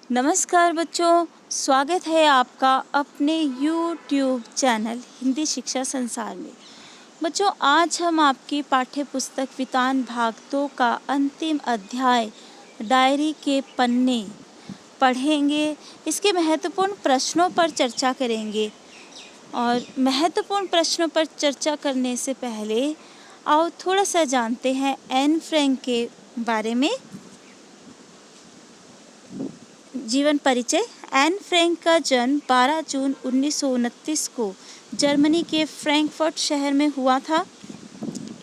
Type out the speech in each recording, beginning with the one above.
नमस्कार बच्चों, स्वागत है आपका अपने YouTube चैनल हिंदी शिक्षा संसार में। बच्चों, आज हम आपकी पाठ्य पुस्तक वितान भाग 2 का अंतिम अध्याय डायरी के पन्ने पढ़ेंगे। इसके महत्वपूर्ण प्रश्नों पर चर्चा करेंगे और महत्वपूर्ण प्रश्नों पर चर्चा करने से पहले आओ थोड़ा सा जानते हैं एन फ्रैंक के बारे में। जीवन परिचय। एन फ्रैंक का जन्म 12 जून 1929 को जर्मनी के फ्रैंकफर्ट शहर में हुआ था।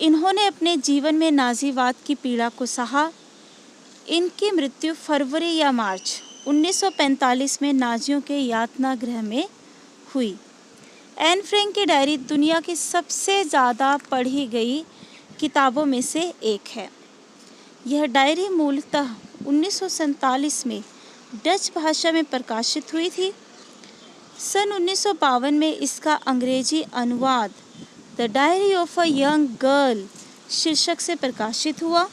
इन्होंने अपने जीवन में नाज़ीवाद की पीड़ा को सहा। इनकी मृत्यु फरवरी या मार्च 1945 में नाजियों के यातना गृह में हुई। एन फ्रैंक की डायरी दुनिया की सबसे ज़्यादा पढ़ी गई किताबों में से एक है। यह डायरी मूलतः 1947 में डच भाषा में प्रकाशित हुई थी। सन 1952 में इसका अंग्रेजी अनुवाद the diary of a young girl शीर्षक से प्रकाशित हुआ।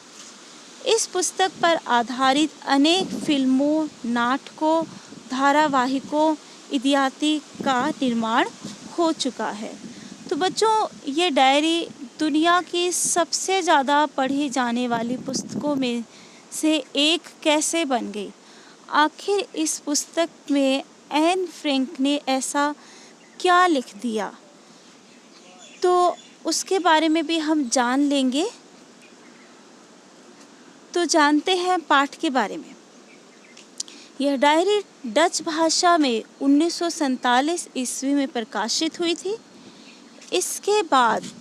इस पुस्तक पर आधारित अनेक फिल्मों, नाटकों, धारावाहिकों इत्यादि का निर्माण हो चुका है। तो बच्चों, ये डायरी दुनिया की सबसे ज़्यादा पढ़ी जाने वाली पुस्तकों में से एक कैसे बन गई? आखिर इस पुस्तक में एन फ्रैंक ने ऐसा क्या लिख दिया, तो उसके बारे में भी हम जान लेंगे। तो जानते हैं पाठ के बारे में। यह डायरी डच भाषा में 1947 ईस्वी में प्रकाशित हुई थी। इसके बाद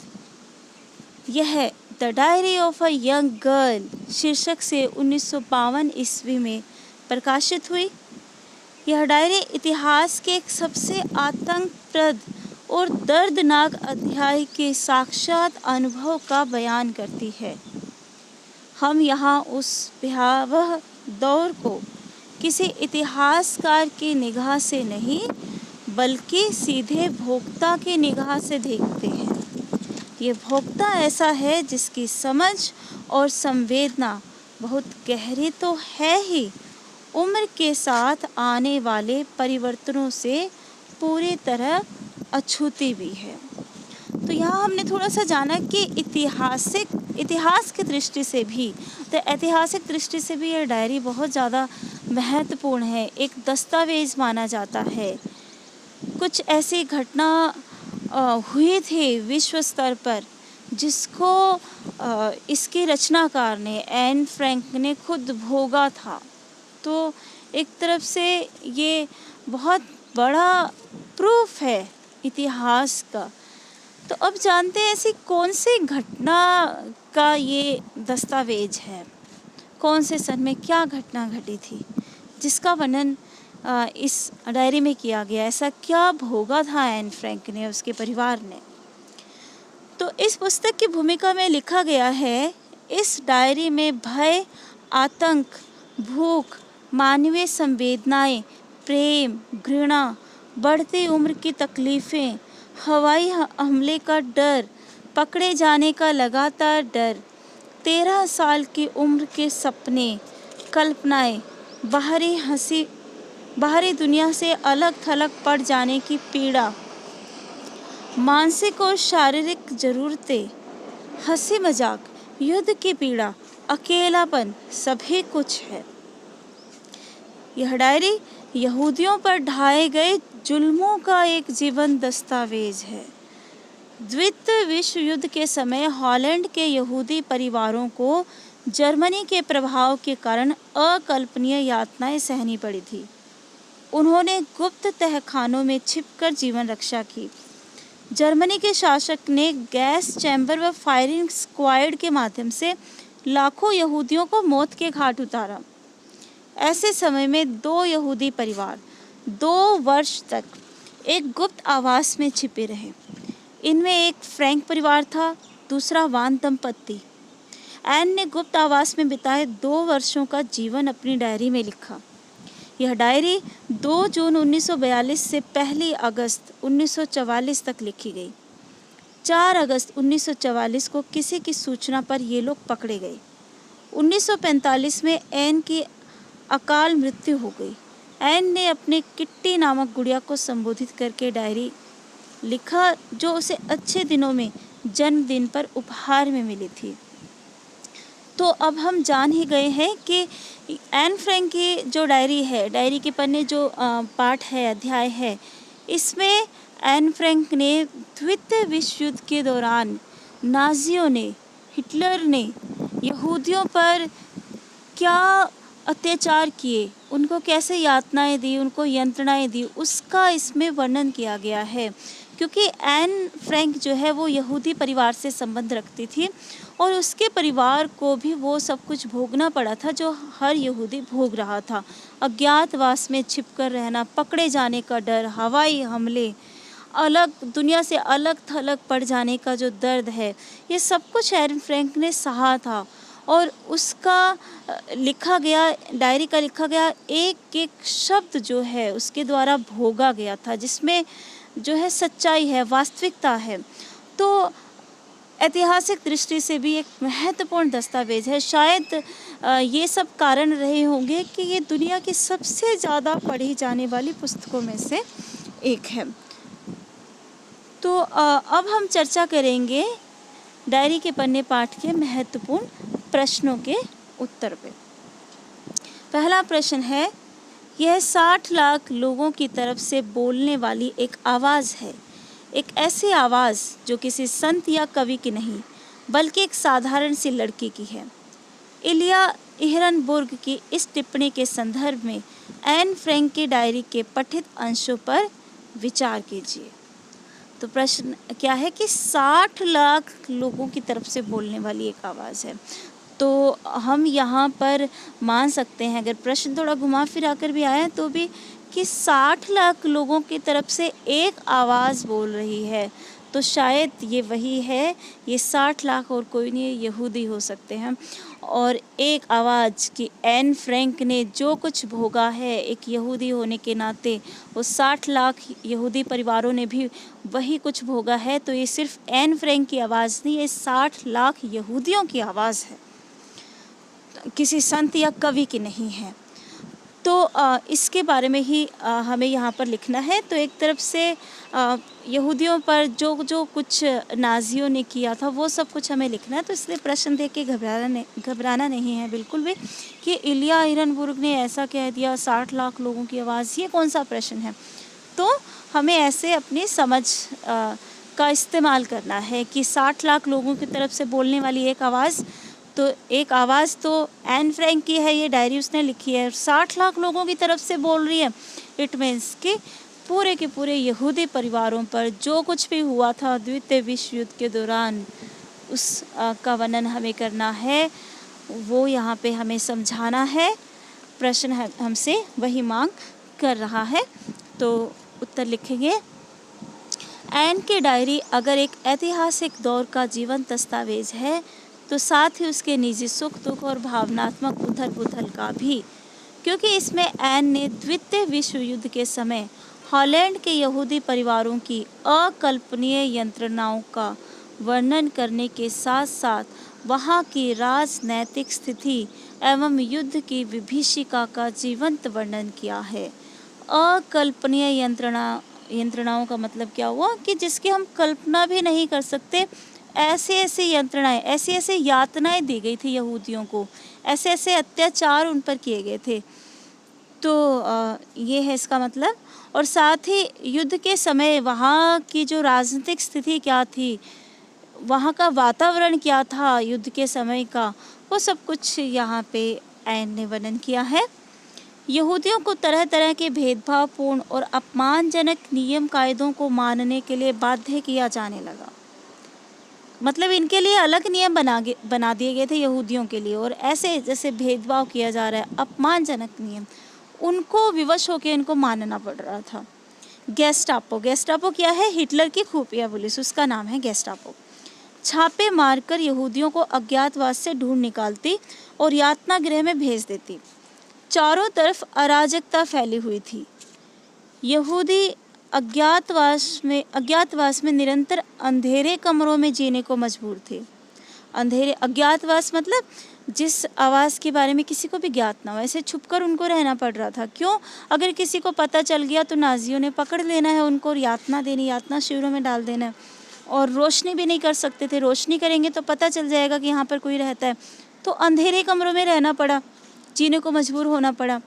यह the diary of a young girl शीर्षक से 1952 ईस्वी में प्रकाशित हुई। यह डायरी इतिहास के एक सबसे आतंकप्रद और दर्दनाक अध्याय के साक्षात अनुभव का बयान करती है। हम यहाँ उस भयावह दौर को किसी इतिहासकार की निगाह से नहीं, बल्कि सीधे भोक्ता की निगाह से देखते हैं। ये भोक्ता ऐसा है जिसकी समझ और संवेदना बहुत गहरी तो है ही, उम्र के साथ आने वाले परिवर्तनों से पूरी तरह अछूती भी है। तो यहाँ हमने थोड़ा सा जाना कि इतिहास की दृष्टि से भी, तो ऐतिहासिक दृष्टि से भी यह डायरी बहुत ज़्यादा महत्वपूर्ण है, एक दस्तावेज माना जाता है। कुछ ऐसी घटना हुई थी विश्व स्तर पर जिसको इसके रचनाकार ने एन फ्रैंक ने खुद भोगा था। तो एक तरफ से ये बहुत बड़ा प्रूफ है इतिहास का। तो अब जानते हैं ऐसी कौन सी घटना का ये दस्तावेज है, कौन से सन में क्या घटना घटी थी जिसका वर्णन इस डायरी में किया गया। ऐसा क्या भोगा था एन फ्रैंक ने, उसके परिवार ने। तो इस पुस्तक की भूमिका में लिखा गया है, इस डायरी में भय, आतंक, भूख, मानवीय संवेदनाएं, प्रेम, घृणा, बढ़ती उम्र की तकलीफ़ें, हवाई हमले का डर, पकड़े जाने का लगातार डर, 13 साल की उम्र के सपने, कल्पनाएं, बाहरी दुनिया से अलग थलग पड़ जाने की पीड़ा, मानसिक और शारीरिक ज़रूरतें, हंसी मजाक, युद्ध की पीड़ा, अकेलापन, सभी कुछ है। यह डायरी यहूदियों पर ढाए गए जुल्मों का एक जीवन दस्तावेज है। द्वितीय विश्व युद्ध के समय हॉलैंड के यहूदी परिवारों को जर्मनी के प्रभाव के कारण अकल्पनीय यातनाएं सहनी पड़ी थी। उन्होंने गुप्त तहखानों में छिपकर जीवन रक्षा की। जर्मनी के शासक ने गैस चैम्बर व फायरिंग स्क्वाड के माध्यम से लाखों यहूदियों को मौत के घाट उतारा। ऐसे समय में 2 यहूदी परिवार 2 वर्ष तक एक गुप्त आवास में छिपे रहे। इनमें एक फ्रैंक परिवार था, दूसरा वान दंपत्ति। एन ने गुप्त आवास में बिताए 2 वर्षों का जीवन अपनी डायरी में लिखा। यह डायरी 2 जून 1942 से 1 अगस्त 1944 तक लिखी गई। 4 अगस्त 1944 को किसी की सूचना पर ये लोग पकड़े गए। 1945 में एन की अकाल मृत्यु हो गई। एन ने अपने किट्टी नामक गुड़िया को संबोधित करके डायरी लिखा, जो उसे अच्छे दिनों में जन्मदिन पर उपहार में मिली थी। तो अब हम जान ही गए हैं कि एन फ्रैंक की जो डायरी है, डायरी के पन्ने जो पाठ है, अध्याय है, इसमें एन फ्रैंक ने द्वितीय विश्व युद्ध के दौरान नाजियों ने, हिटलर ने यहूदियों पर क्या अत्याचार किए, उनको कैसे यातनाएं दी, उनको यंत्रणाएं दी, उसका इसमें वर्णन किया गया है। क्योंकि एन फ्रैंक जो है वो यहूदी परिवार से संबंध रखती थी और उसके परिवार को भी वो सब कुछ भोगना पड़ा था जो हर यहूदी भोग रहा था। अज्ञातवास में छिपकर रहना, पकड़े जाने का डर, हवाई हमले, अलग दुनिया से अलग थलग पड़ जाने का जो दर्द है, ये सब कुछ एन फ्रैंक ने सहा था। और उसका लिखा गया, डायरी का लिखा गया एक एक शब्द जो है उसके द्वारा भोगा गया था, जिसमें जो है सच्चाई है, वास्तविकता है। तो ऐतिहासिक दृष्टि से भी एक महत्वपूर्ण दस्तावेज है। शायद ये सब कारण रहे होंगे कि ये दुनिया की सबसे ज़्यादा पढ़ी जाने वाली पुस्तकों में से एक है। तो अब हम चर्चा करेंगे डायरी के पन्ने पाठ के महत्वपूर्ण प्रश्नों के उत्तर पे। पहला प्रश्न है, यह 60 लाख लोगों की तरफ से बोलने वाली एक आवाज़ है, एक ऐसी आवाज़ जो किसी संत या कवि की नहीं बल्कि एक साधारण सी लड़की की है। इलिया इहरनबुर्ग की इस टिप्पणी के संदर्भ में एन फ्रैंक की डायरी के पठित अंशों पर विचार कीजिए। तो प्रश्न क्या है कि 60 लाख लोगों की तरफ से बोलने वाली एक आवाज़ है। तो हम यहाँ पर मान सकते हैं, अगर प्रश्न थोड़ा घुमा फिरा कर भी आया तो भी, कि 60 लाख लोगों की तरफ से एक आवाज़ बोल रही है। तो शायद ये वही है, ये 60 लाख और कोई नहीं, यहूदी हो सकते हैं। और एक आवाज़ कि एन फ्रैंक ने जो कुछ भोगा है एक यहूदी होने के नाते, वो 60 लाख यहूदी परिवारों ने भी वही कुछ भोगा है। तो ये सिर्फ एन फ्रैंक की आवाज़ नहीं, ये 60 लाख यहूदियों की आवाज़ है, किसी संत या कवि की नहीं है। तो इसके बारे में ही हमें यहाँ पर लिखना है। तो एक तरफ से यहूदियों पर जो कुछ नाजियों ने किया था वो सब कुछ हमें लिखना है। तो इसलिए प्रश्न देख के घबराना नहीं है बिल्कुल भी कि इलिया इहरनबुर्ग ने ऐसा कह दिया, 60 लाख लोगों की आवाज़, ये कौन सा प्रश्न है। तो हमें ऐसे अपनी समझ का इस्तेमाल करना है कि 60 लाख लोगों की तरफ से बोलने वाली एक आवाज़, तो एक आवाज़ तो एन फ्रैंक की है, ये डायरी उसने लिखी है, 60 लाख लोगों की तरफ से बोल रही है। इट मीन्स कि पूरे के पूरे यहूदी परिवारों पर जो कुछ भी हुआ था द्वितीय विश्व युद्ध के दौरान, उस का वर्णन हमें करना है, वो यहाँ पे हमें समझाना है। प्रश्न हमसे वही मांग कर रहा है। तो उत्तर लिखेंगे, एन की डायरी अगर एक ऐतिहासिक दौर का जीवंत दस्तावेज है तो साथ ही उसके निजी सुख दुख और भावनात्मक उथल पुथल का भी, क्योंकि इसमें एन ने द्वितीय विश्व युद्ध के समय हॉलैंड के यहूदी परिवारों की अकल्पनीय यंत्रणाओं का वर्णन करने के साथ साथ वहाँ की राजनैतिक स्थिति एवं युद्ध की विभीषिका का जीवंत वर्णन किया है। अकल्पनीय यंत्रणाओं का मतलब क्या हुआ कि जिसकी हम कल्पना भी नहीं कर सकते, ऐसे ऐसे यंत्रणाएं, ऐसी ऐसे यातनाएं दी गई थी यहूदियों को, ऐसे ऐसे अत्याचार उन पर किए गए थे। तो ये है इसका मतलब। और साथ ही युद्ध के समय वहाँ की जो राजनीतिक स्थिति क्या थी, वहाँ का वातावरण क्या था युद्ध के समय का, वो सब कुछ यहाँ पे एन ने वर्णन किया है। यहूदियों को तरह तरह के भेदभावपूर्ण और अपमानजनक नियम कायदों को मानने के लिए बाध्य किया जाने लगा। मतलब इनके लिए अलग नियम बना दिए गए थे यहूदियों के लिए, और ऐसे जैसे भेदभाव किया जा रहा है, अपमानजनक नियम, उनको विवश होकर इनको मानना पड़ रहा था। गेस्टापो क्या है? हिटलर की खुफिया पुलिस, उसका नाम है गेस्टापो। छापे मारकर यहूदियों को अज्ञातवास से ढूंढ निकालती और यातना गृह में भेज देती। चारों तरफ अराजकता फैली हुई थी। यहूदी अज्ञातवास में निरंतर अंधेरे कमरों में जीने को मजबूर थे। अज्ञातवास मतलब जिस आवाज़ के बारे में किसी को भी ज्ञात ना हो, ऐसे छुपकर उनको रहना पड़ रहा था। क्यों? अगर किसी को पता चल गया तो नाज़ियों ने पकड़ लेना है उनको और यातना देनी, यातना शिविरों में डाल देना है। और रोशनी भी नहीं कर सकते थे, रोशनी करेंगे तो पता चल जाएगा कि यहाँ पर कोई रहता है। तो अंधेरे कमरों में रहना पड़ा, जीने को मजबूर होना पड़ा।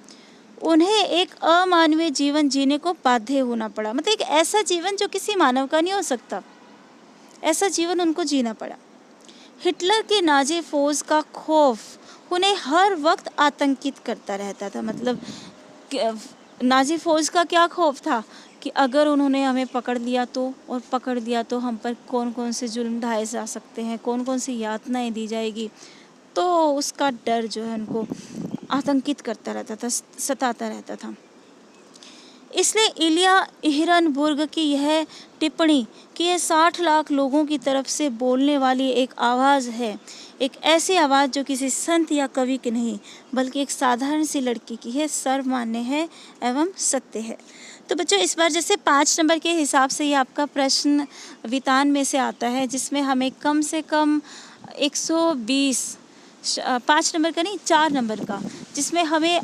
उन्हें एक अमानवीय जीवन जीने को बाध्य होना पड़ा, मतलब एक ऐसा जीवन जो किसी मानव का नहीं हो सकता, ऐसा जीवन उनको जीना पड़ा। हिटलर की नाज़ी फ़ौज का खौफ उन्हें हर वक्त आतंकित करता रहता था। मतलब नाज़ी फ़ौज का क्या खौफ था कि अगर उन्होंने हमें पकड़ लिया तो, और पकड़ लिया तो हम पर कौन कौन से जुल्म ढाए जा सकते हैं, कौन कौन सी यातनाएं दी जाएगी। तो उसका डर जो है उनको आतंकित करता रहता था, सताता रहता था। इसलिए इलिया हिरनबुर्ग की यह टिप्पणी कि यह 60 लाख लोगों की तरफ से बोलने वाली एक आवाज़ है, एक ऐसी आवाज़ जो किसी संत या कवि की नहीं बल्कि एक साधारण सी लड़की की है, सर्वमान्य है एवं सत्य है। तो बच्चों, इस बार जैसे 5 नंबर के हिसाब से ये आपका प्रश्न वितान में से आता है, जिसमें हमें कम से कम 120, 5 नंबर का नहीं 4 नंबर का, जिसमें हमें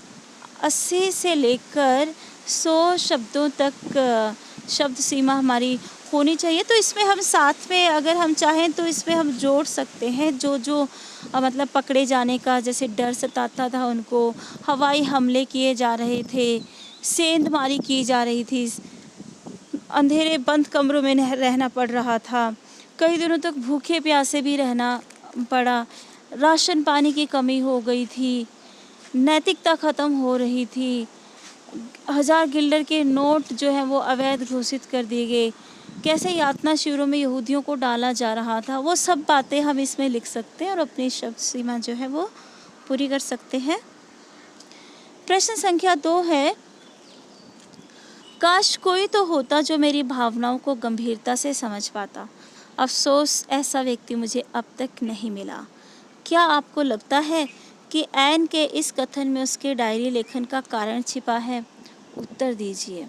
80 से लेकर 100 शब्दों तक शब्द सीमा हमारी होनी चाहिए। तो इसमें हम साथ में अगर हम चाहें तो इसमें हम जोड़ सकते हैं जो जो मतलब पकड़े जाने का जैसे डर सताता था उनको, हवाई हमले किए जा रहे थे, सेंधमारी की जा रही थी, अंधेरे बंद कमरों में रहना पड़ रहा था, कई दिनों तक भूखे प्यासे भी रहना पड़ा, राशन पानी की कमी हो गई थी, नैतिकता ख़त्म हो रही थी, 1000 गिल्डर के नोट जो हैं वो अवैध घोषित कर दिए गए, कैसे यातना शिविरों में यहूदियों को डाला जा रहा था, वो सब बातें हम इसमें लिख सकते हैं और अपनी शब्द सीमा जो है वो पूरी कर सकते हैं। प्रश्न संख्या 2 है, काश कोई तो होता जो मेरी भावनाओं को गंभीरता से समझ पाता, अफसोस ऐसा व्यक्ति मुझे अब तक नहीं मिला। क्या आपको लगता है कि ऐन के इस कथन में उसके डायरी लेखन का कारण छिपा है? उत्तर दीजिए।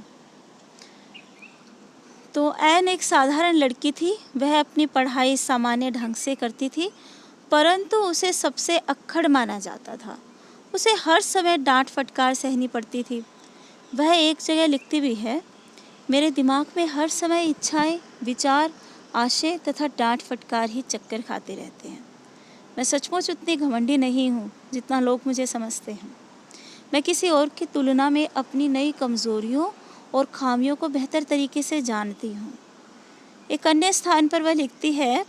तो ऐन एक साधारण लड़की थी, वह अपनी पढ़ाई सामान्य ढंग से करती थी, परंतु उसे सबसे अक्खड़ माना जाता था। उसे हर समय डांट फटकार सहनी पड़ती थी। वह एक जगह लिखती भी है, मेरे दिमाग में हर समय इच्छाएं, विचार, आशय तथा डांट फटकार ही चक्कर खाते रहते हैं। मैं सचमुच उतनी घमंडी नहीं हूँ जितना लोग मुझे समझते हैं। मैं किसी और की तुलना में अपनी नई कमज़ोरियों और खामियों को बेहतर तरीके से जानती हूँ। एक अन्य स्थान पर वह लिखती है,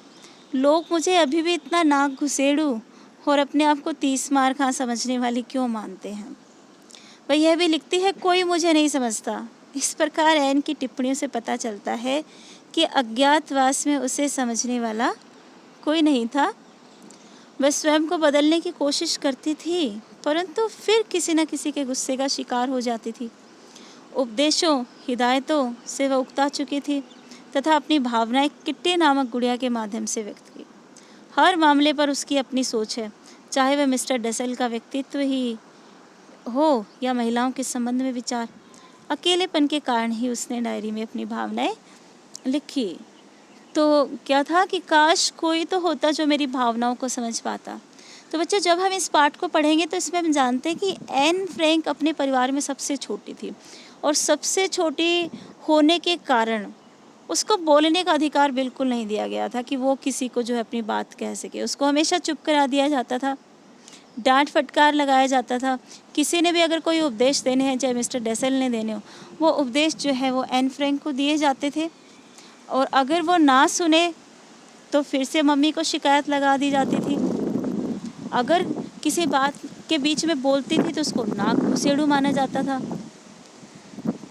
लोग मुझे अभी भी इतना नाक घुसेड़ू और अपने आप को 30 मार खा समझने वाली क्यों मानते हैं। वह यह भी लिखती है, कोई मुझे नहीं समझता। इस प्रकार ऐन की टिप्पणियों से पता चलता है कि अज्ञातवास में उसे समझने वाला कोई नहीं था। वह स्वयं को बदलने की कोशिश करती थी, परंतु फिर किसी न किसी के गुस्से का शिकार हो जाती थी। उपदेशों, हिदायतों से वह उकता चुकी थी तथा अपनी भावनाएं किट्टी नामक गुड़िया के माध्यम से व्यक्त की। हर मामले पर उसकी अपनी सोच है, चाहे वह मिस्टर डसेल का व्यक्तित्व ही हो या महिलाओं के संबंध में विचार। अकेलेपन के कारण ही उसने डायरी में अपनी भावनाएं लिखी। तो क्या था कि काश कोई तो होता जो मेरी भावनाओं को समझ पाता। तो बच्चों, जब हम इस पाठ को पढ़ेंगे तो इसमें हम जानते हैं कि एन फ्रैंक अपने परिवार में सबसे छोटी थी और सबसे छोटी होने के कारण उसको बोलने का अधिकार बिल्कुल नहीं दिया गया था कि वो किसी को जो है अपनी बात कह सके। उसको हमेशा चुप करा दिया जाता था, डांट फटकार लगाया जाता था। किसी ने भी अगर कोई उपदेश देने हैं, चाहे मिस्टर डेसेल ने देने हो, वो उपदेश जो है वो एन फ्रैंक को दिए जाते थे और अगर वो ना सुने तो फिर से मम्मी को शिकायत लगा दी जाती थी। अगर किसी बात के बीच में बोलती थी तो उसको नाक घुसेड़ू माना जाता था।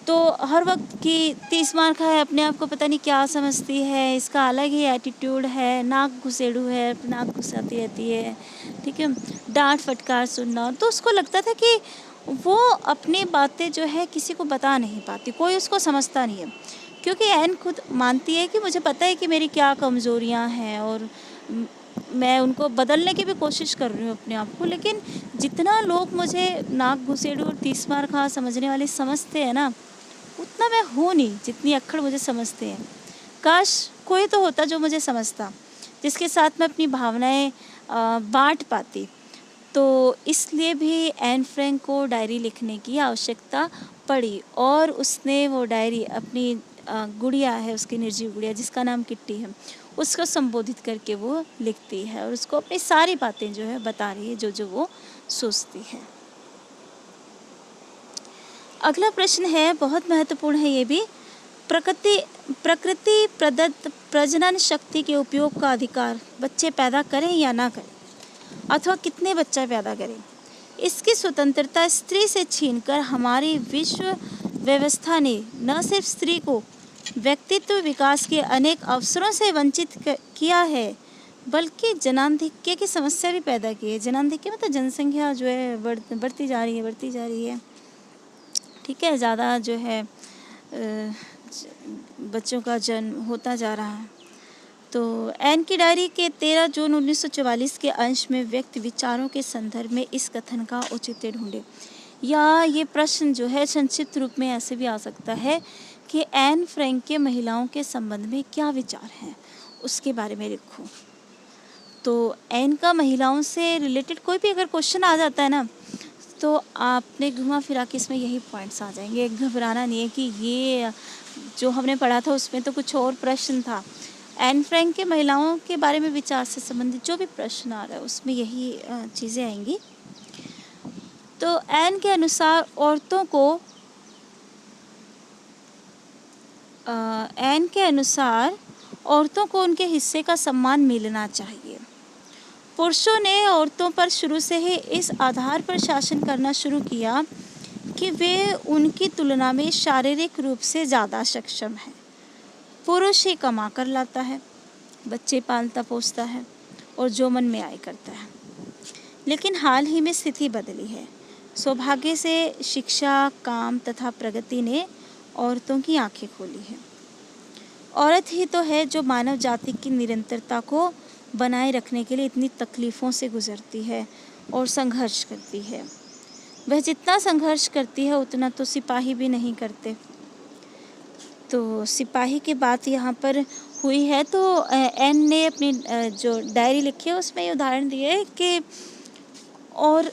तो हर वक्त की 30 मार खाए, अपने आप को पता नहीं क्या समझती है, इसका अलग ही एटीट्यूड है, नाक घुसेड़ू है, नाक घुसाती रहती है, ठीक है, डांट फटकार सुनना। तो उसको लगता था कि वो अपनी बातें जो है किसी को बता नहीं पाती, कोई उसको समझता नहीं है, क्योंकि ऐन खुद मानती है कि मुझे पता है कि मेरी क्या कमज़ोरियाँ हैं और मैं उनको बदलने की भी कोशिश कर रही हूँ अपने आप को, लेकिन जितना लोग मुझे नाक घुसेड़ू और 30 मार खा समझने वाले समझते हैं ना, उतना मैं हूँ नहीं जितनी अक्खड़ मुझे समझते हैं। काश कोई तो होता जो मुझे समझता, जिसके साथ मैं अपनी भावनाएं बांट पाती। तो इसलिए भी एन फ्रैंक को डायरी लिखने की आवश्यकता पड़ी और उसने वो डायरी अपनी गुड़िया है, उसकी निर्जीव गुड़िया जिसका नाम किट्टी है, उसको संबोधित करके वो लिखती है और उसको अपनी सारी बातें जो है बता रही है, जो जो वो सोचती है। अगला प्रश्न है, बहुत महत्वपूर्ण है ये भी। प्रकृति प्रदत्त प्रजनन शक्ति के उपयोग का अधिकार बच्चे पैदा करें या ना करें, अथवा कितने बच्चा पैदा करें, इसकी स्वतंत्रता स्त्री से छीनकर हमारी विश्व व्यवस्था ने न सिर्फ स्त्री को व्यक्तित्व विकास के अनेक अवसरों से वंचित किया है, बल्कि जनाधिक्य की समस्या भी पैदा की है। जनाधिक्य मतलब जनसंख्या जो है बढ़ती जा रही है, ठीक है, ज़्यादा जो है बच्चों का जन्म होता जा रहा है। तो एन की डायरी के 13 जून 1944 के अंश में व्यक्त विचारों के संदर्भ में इस कथन का औचित्य ढूंढे। या ये प्रश्न जो है संक्षिप्त रूप में ऐसे भी आ सकता है कि एन फ्रैंक के महिलाओं के संबंध में क्या विचार हैं, उसके बारे में लिखो। तो एन का महिलाओं से रिलेटेड कोई भी अगर क्वेश्चन आ जाता है ना, तो आपने घुमा फिरा के इसमें यही पॉइंट्स आ जाएंगे। घबराना नहीं है कि ये जो हमने पढ़ा था उसमें तो कुछ और प्रश्न था। एन फ्रैंक के महिलाओं के बारे में विचार से संबंधित जो भी प्रश्न आ रहा है उसमें यही चीज़ें आएंगी। तो एन के अनुसार औरतों को उनके हिस्से का सम्मान मिलना चाहिए। पुरुषों ने औरतों पर शुरू से ही इस आधार पर शासन करना शुरू किया कि वे उनकी तुलना में शारीरिक रूप से ज़्यादा सक्षम हैं। पुरुष ही कमा कर लाता है, बच्चे पालता पोसता है और जो मन में आए करता है। लेकिन हाल ही में स्थिति बदली है। सौभाग्य से शिक्षा, काम तथा प्रगति ने औरतों की आंखें खोली है। औरत ही तो है जो मानव जाति की निरंतरता को बनाए रखने के लिए इतनी तकलीफ़ों से गुजरती है और संघर्ष करती है। वह जितना संघर्ष करती है उतना तो सिपाही भी नहीं करते। तो सिपाही की बात यहाँ पर हुई है। तो एन ने अपनी जो डायरी लिखी है उसमें ये उदाहरण दिए है कि और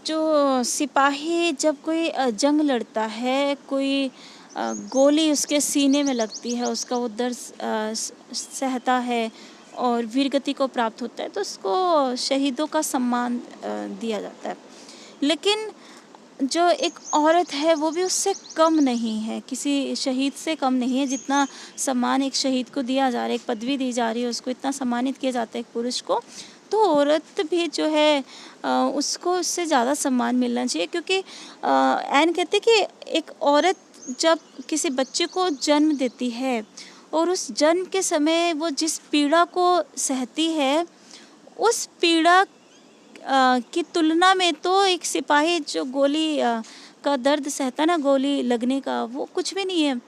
जो सिपाही जब कोई जंग लड़ता है, कोई गोली उसके सीने में लगती है, उसका वो दर्द सहता है और वीरगति को प्राप्त होता है, तो उसको शहीदों का सम्मान दिया जाता है। लेकिन जो एक औरत है वो भी उससे कम नहीं है, किसी शहीद से कम नहीं है। जितना सम्मान एक शहीद को दिया जा रहा है, एक पदवी दी जा रही है, उसको इतना सम्मानित किया जाता है एक पुरुष को, तो औरत भी जो है उसको उससे ज़्यादा सम्मान मिलना चाहिए। क्योंकि एन कहते कि एक औरत जब किसी बच्चे को जन्म देती है और उस जन्म के समय वो जिस पीड़ा को सहती है, उस पीड़ा की तुलना में तो एक सिपाही जो गोली का दर्द सहता ना, गोली लगने का, वो कुछ भी नहीं है।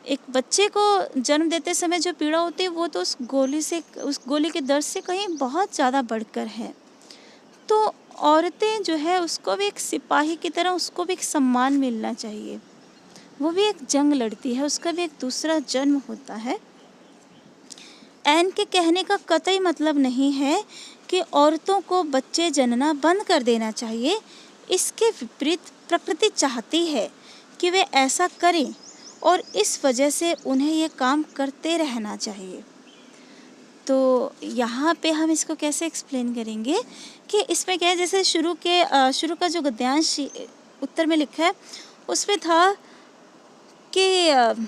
एक बच्चे को जन्म देते समय जो पीड़ा होती है वो तो उस गोली के दर्द से कहीं बहुत ज़्यादा बढ़कर है। तो औरतें जो है उसको भी एक सिपाही की तरह उसको भी एक सम्मान मिलना चाहिए। वो भी एक जंग लड़ती है, उसका भी एक दूसरा जन्म होता है। एन के कहने का कतई मतलब नहीं है कि औरतों को बच्चे जनना बंद कर देना चाहिए। इसके विपरीत प्रकृति चाहती है कि वे ऐसा करें और इस वजह से उन्हें ये काम करते रहना चाहिए। तो यहाँ पे हम इसको कैसे एक्सप्लेन करेंगे कि इसमें क्या है, जैसे शुरू का जो गद्यांश उत्तर में लिखा है उसमें था कि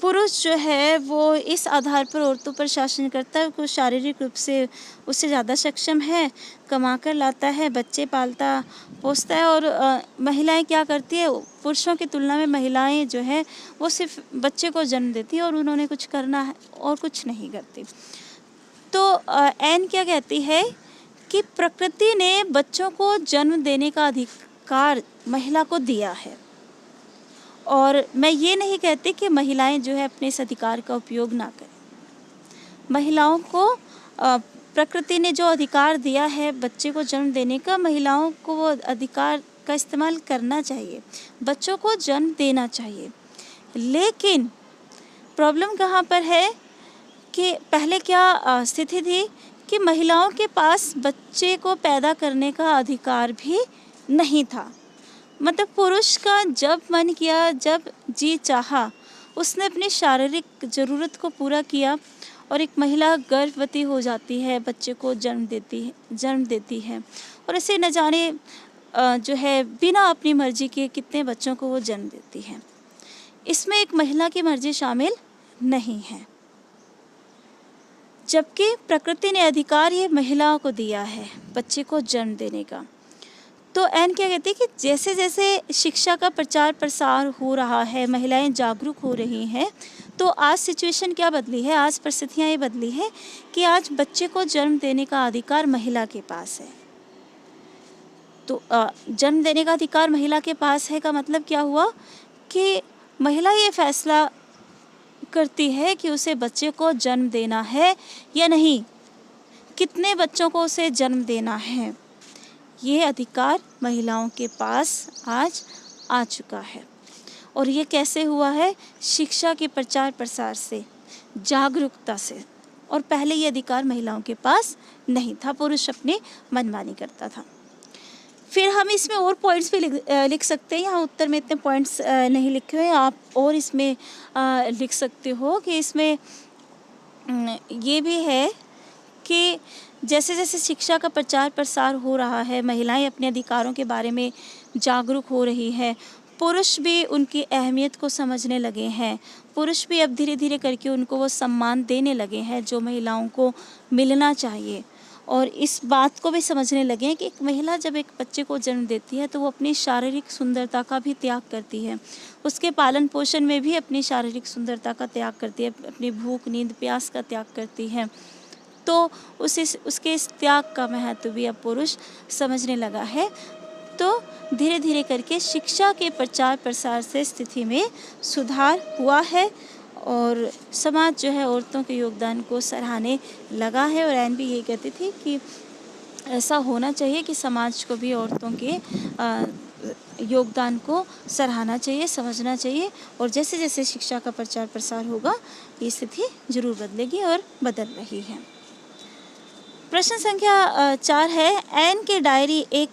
पुरुष जो है वो इस आधार पर औरतों पर शासन करता है कि शारीरिक रूप से उससे ज़्यादा सक्षम है, कमा कर लाता है, बच्चे पालता पोसता है। और महिलाएं क्या करती है, पुरुषों की तुलना में महिलाएं जो है वो सिर्फ बच्चे को जन्म देती है और उन्होंने कुछ करना है और कुछ नहीं करती। तो एन क्या कहती है कि प्रकृति ने बच्चों को जन्म देने का अधिकार महिला को दिया है। और मैं ये नहीं कहती कि महिलाएं जो है अपने इस अधिकार का उपयोग ना करें। महिलाओं को प्रकृति ने जो अधिकार दिया है बच्चे को जन्म देने का, महिलाओं को वो अधिकार का इस्तेमाल करना चाहिए, बच्चों को जन्म देना चाहिए। लेकिन प्रॉब्लम कहाँ पर है कि पहले क्या स्थिति थी कि महिलाओं के पास बच्चे को पैदा करने का अधिकार भी नहीं था। मतलब पुरुष का जब मन किया, जब जी चाहा, उसने अपनी शारीरिक ज़रूरत को पूरा किया और एक महिला गर्भवती हो जाती है, बच्चे को जन्म देती है और ऐसे न जाने जो है बिना अपनी मर्जी के कितने बच्चों को वो जन्म देती है। इसमें एक महिला की मर्जी शामिल नहीं है, जबकि प्रकृति ने अधिकार ये महिलाओं को दिया है बच्चे को जन्म देने का। तो एन क्या कहती है कि जैसे जैसे शिक्षा का प्रचार प्रसार हो रहा है, महिलाएं जागरूक हो रही हैं, तो आज सिचुएशन क्या बदली है, आज परिस्थितियाँ ये बदली है कि आज बच्चे को जन्म देने का अधिकार महिला के पास है। तो जन्म देने का अधिकार महिला के पास है का मतलब क्या हुआ कि महिला ये फैसला करती है कि उसे बच्चे को जन्म देना है या नहीं, कितने बच्चों को उसे जन्म देना है। ये अधिकार महिलाओं के पास आज आ चुका है। और ये कैसे हुआ है? शिक्षा के प्रचार प्रसार से, जागरूकता से। और पहले ये अधिकार महिलाओं के पास नहीं था, पुरुष अपनी मनमानी करता था। फिर हम इसमें और पॉइंट्स भी लिख सकते हैं। यहाँ उत्तर में इतने पॉइंट्स नहीं लिखे हुए, आप और इसमें लिख सकते हो कि इसमें ये भी है कि जैसे जैसे शिक्षा का प्रचार प्रसार हो रहा है, महिलाएं अपने अधिकारों के बारे में जागरूक हो रही है, पुरुष भी उनकी अहमियत को समझने लगे हैं। पुरुष भी अब धीरे धीरे करके उनको वो सम्मान देने लगे हैं जो महिलाओं को मिलना चाहिए। और इस बात को भी समझने लगे हैं कि एक महिला जब एक बच्चे को जन्म देती है तो वो अपनी शारीरिक सुंदरता का भी त्याग करती है, उसके पालन पोषण में भी अपनी शारीरिक सुंदरता का त्याग करती है, अपनी भूख नींद प्यास का त्याग करती है। तो उसके इस त्याग का महत्व भी अब पुरुष समझने लगा है। तो धीरे धीरे करके शिक्षा के प्रचार प्रसार से स्थिति में सुधार हुआ है और समाज जो है औरतों के योगदान को सराहने लगा है। और एन भी ये कहती थी कि ऐसा होना चाहिए कि समाज को भी औरतों के योगदान को सराहना चाहिए, समझना चाहिए। और जैसे जैसे शिक्षा का प्रचार प्रसार होगा ये स्थिति जरूर बदलेगी और बदल रही है। प्रश्न संख्या 4 है, एन की डायरी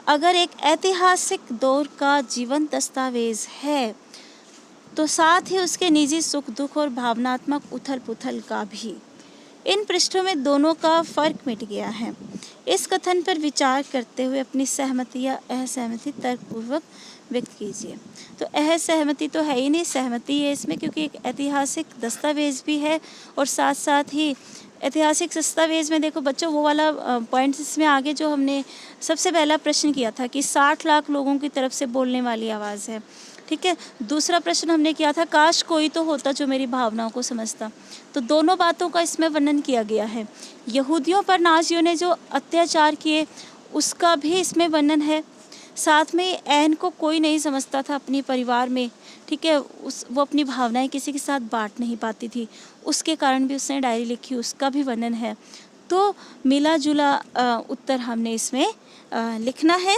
अगर एक ऐतिहासिक दौर का जीवंत दस्तावेज है तो साथ ही उसके निजी सुख दुख और भावनात्मक उथल पुथल का भी। इन पृष्ठों में दोनों का फर्क मिट गया है। इस कथन पर विचार करते हुए अपनी सहमति या असहमति तर्कपूर्वक व्यक्त कीजिए। तो असहमति तो है ही नहीं, सहमति है इसमें, क्योंकि एक ऐतिहासिक दस्तावेज भी है और साथ साथ ही ऐतिहासिक दस्तावेज में देखो बच्चों वो वाला पॉइंट इसमें आगे जो हमने सबसे पहला प्रश्न किया था कि 60 लाख लोगों की तरफ से बोलने वाली आवाज़ है, ठीक है। दूसरा प्रश्न हमने किया था काश कोई तो होता जो मेरी भावनाओं को समझता। तो दोनों बातों का इसमें वर्णन किया गया है। यहूदियों पर नाज़ियों ने जो अत्याचार किए उसका भी इसमें वर्णन है। साथ में एन को कोई नहीं समझता था अपने परिवार में, ठीक है। वो अपनी भावनाएं किसी के साथ बांट नहीं पाती थी, उसके कारण भी उसने डायरी लिखी, उसका भी वर्णन है। तो मिला जुला उत्तर हमने इसमें लिखना है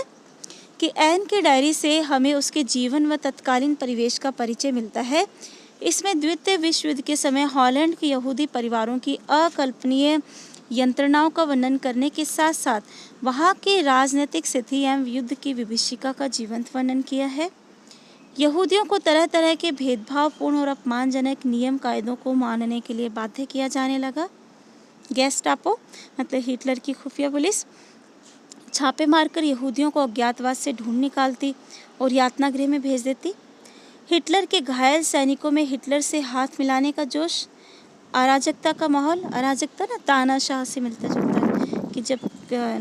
कि एन की डायरी से हमें उसके जीवन व तत्कालीन परिवेश का परिचय मिलता है। इसमें द्वितीय विश्व युद्ध के समय हॉलैंड के यहूदी परिवारों की अकल्पनीय यंत्रणाओं का वर्णन करने के साथ साथ वहाँ की राजनीतिक स्थिति एवं युद्ध की विभीषिका का जीवंत वर्णन किया है। यहूदियों को तरह तरह के भेदभावपूर्ण और अपमानजनक नियम कायदों को मानने के लिए बाध्य किया जाने लगा। गेस्टापो मतलब हिटलर की खुफिया पुलिस छापे मारकर यहूदियों को अज्ञातवास से ढूंढ निकालती और यातना गृह में भेज देती। हिटलर के घायल सैनिकों में हिटलर से हाथ मिलाने का जोश, अराजकता का माहौल, अराजकता ना तानाशाह से मिलता जुलता है कि जब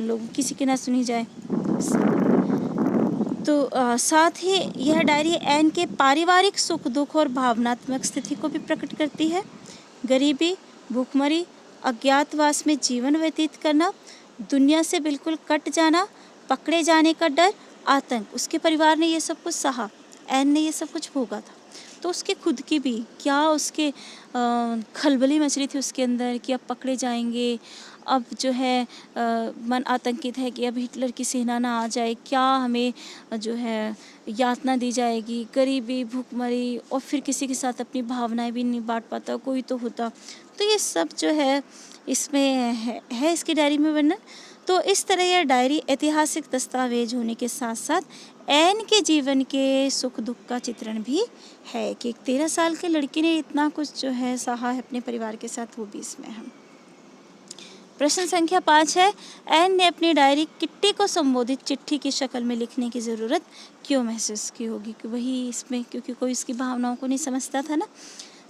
लोग किसी की ना सुनी जाए। तो साथ ही यह डायरी एन के पारिवारिक सुख दुख और भावनात्मक स्थिति को भी प्रकट करती है। गरीबी, भूखमरी, अज्ञातवास में जीवन व्यतीत करना, दुनिया से बिल्कुल कट जाना, पकड़े जाने का डर, आतंक। उसके परिवार ने ये सब कुछ सहा, एन ने ये सब कुछ भोगा था। तो उसके खुद की भी क्या उसके खलबली मच रही थी उसके अंदर कि अब पकड़े जाएंगे, अब जो है मन आतंकित है कि अब हिटलर की सेना ना आ जाए, क्या हमें जो है यातना दी जाएगी, गरीबी, भूखमरी, और फिर किसी के साथ अपनी भावनाएं भी नहीं बांट पाता, कोई तो होता। तो ये सब जो है इसमें है इसकी डायरी में वर्णन। तो इस तरह यह डायरी ऐतिहासिक दस्तावेज होने के साथ साथ एन के जीवन के सुख दुख का चित्रण भी है कि एक 13 साल के लड़की ने इतना कुछ जो है सहा है अपने परिवार के साथ, वो भी इसमें है। प्रश्न संख्या 5 है, एन ने अपनी डायरी किट्टी को संबोधित चिट्ठी की शक्ल में लिखने की ज़रूरत क्यों महसूस की होगी? कि वही इसमें, क्योंकि कोई उसकी भावनाओं को नहीं समझता था ना।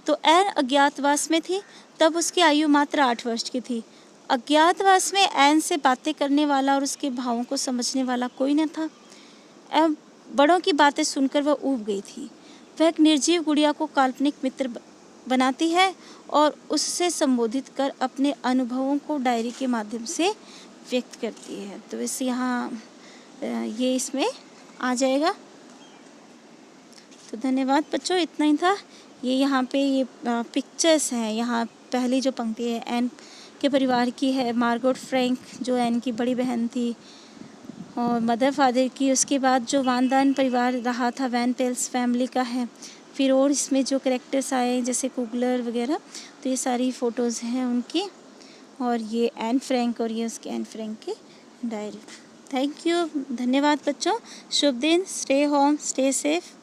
तो एन अज्ञातवास में थी, तब उसकी आयु मात्र 8 वर्ष की थी। अज्ञातवास में एन से बातें करने वाला और उसके भावों को समझने वाला कोई न था। अब बड़ों की बातें सुनकर वह ऊब गई थी। वह एक निर्जीव गुड़िया को काल्पनिक मित्र बनाती है और उससे संबोधित कर अपने अनुभवों को डायरी के माध्यम से व्यक्त करती है। तो इस यहाँ ये इसमें आ जाएगा। तो धन्यवाद बच्चों, इतना ही था। ये यहाँ पे ये पिक्चर्स हैं। यहाँ पहली जो पंक्ति है एन के परिवार की है, मार्गोट फ्रैंक जो एन की बड़ी बहन थी और मदर फादर की। उसके बाद जो वानदान परिवार रहा था वैन पेल्स फैमिली का है। फिर और इसमें जो करेक्टर्स आए जैसे कुगलर वगैरह, तो ये सारी फ़ोटोज़ हैं उनकी। और ये एन फ्रैंक और ये उसके एन फ्रैंक की डायरी। थैंक यू, धन्यवाद बच्चों। शुभ दिन, स्टे होम, स्टे सेफ।